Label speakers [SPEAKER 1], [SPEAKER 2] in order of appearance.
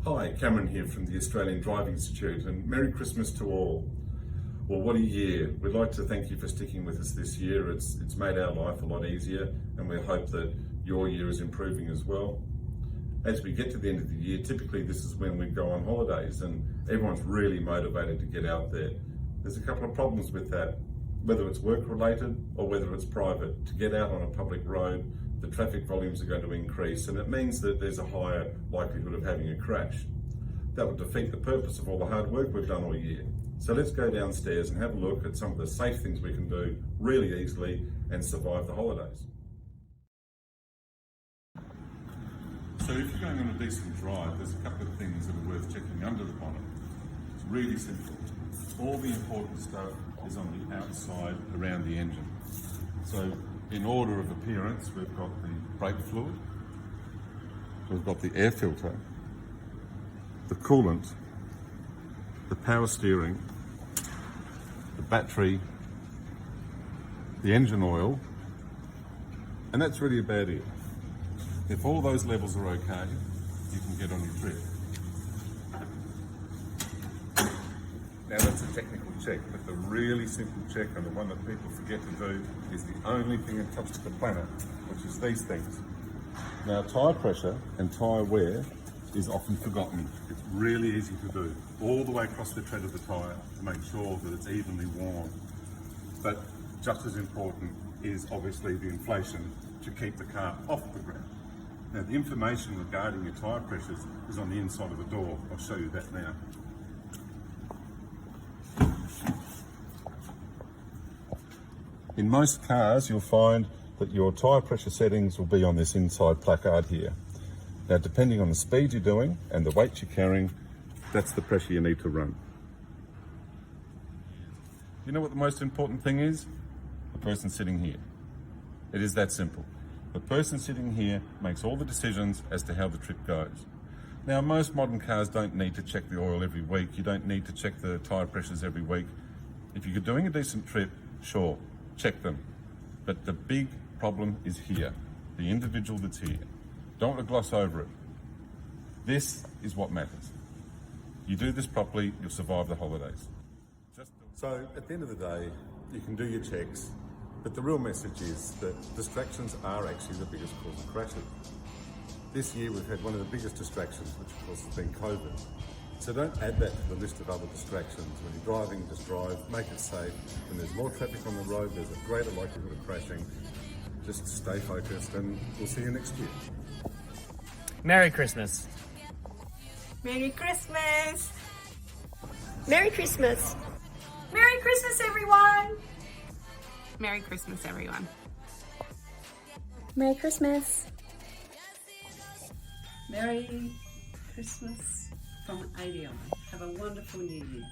[SPEAKER 1] Hi, Cameron here from the Australian Driving Institute, and Merry Christmas to all. Well, what a year. We'd like to thank you for sticking with us this year. It's made our life a lot easier, and we hope that your year is improving as well. As we get to the end of the year, typically this is when we go on holidays and everyone's really motivated to get out there. There's a couple of problems with that, whether it's work related or whether it's private. To get out on a public road, the traffic volumes are going to increase, and it means that there's a higher likelihood of having a crash. That would defeat the purpose of all the hard work we've done all year. So let's go downstairs and have a look at some of the safe things we can do really easily and survive the holidays. So if you're going on a decent drive, there's a couple of things that are worth checking under the bonnet. It's really simple. All the important stuff is on the outside around the engine. So in order of appearance, we've got the brake fluid, we've got the air filter, the coolant, the power steering, the battery, the engine oil, and that's really about it. If all those levels are okay, you can get on your trip. Now that's a technical check, but the really simple check, and the one that people forget to do, is the only thing that touches the planet, which is these things. Now, tyre pressure and tyre wear is often forgotten. It's really easy to do, all the way across the tread of the tyre to make sure that it's evenly worn. But just as important is obviously the inflation to keep the car off the ground. Now, the information regarding your tyre pressures is on the inside of the door. I'll show you that now. In most cars, you'll find that your tyre pressure settings will be on this inside placard here. Now, depending on the speed you're doing and the weight you're carrying, that's the pressure you need to run. You know what the most important thing is? The person sitting here. It is that simple. The person sitting here makes all the decisions as to how the trip goes. Now, most modern cars don't need to check the oil every week. You don't need to check the tyre pressures every week. If you're doing a decent trip, sure, check them. But the big problem is here, the individual that's here. Don't want to gloss over it. This is what matters. You do this properly, you'll survive the holidays. So at the end of the day, you can do your checks, but the real message is that distractions are actually the biggest cause of crashes. This year we've had one of the biggest distractions, which of course has been COVID. So don't add that to the list of other distractions. When you're driving, just drive, make it safe. When there's more traffic on the road, there's a greater likelihood of crashing. Just stay focused, and we'll see you next year.
[SPEAKER 2] Merry Christmas.
[SPEAKER 3] Merry Christmas!
[SPEAKER 4] Merry Christmas!
[SPEAKER 3] Merry Christmas, everyone!
[SPEAKER 5] Merry Christmas, everyone.
[SPEAKER 4] Merry Christmas!
[SPEAKER 6] Merry Christmas from Avion. Have a wonderful New Year.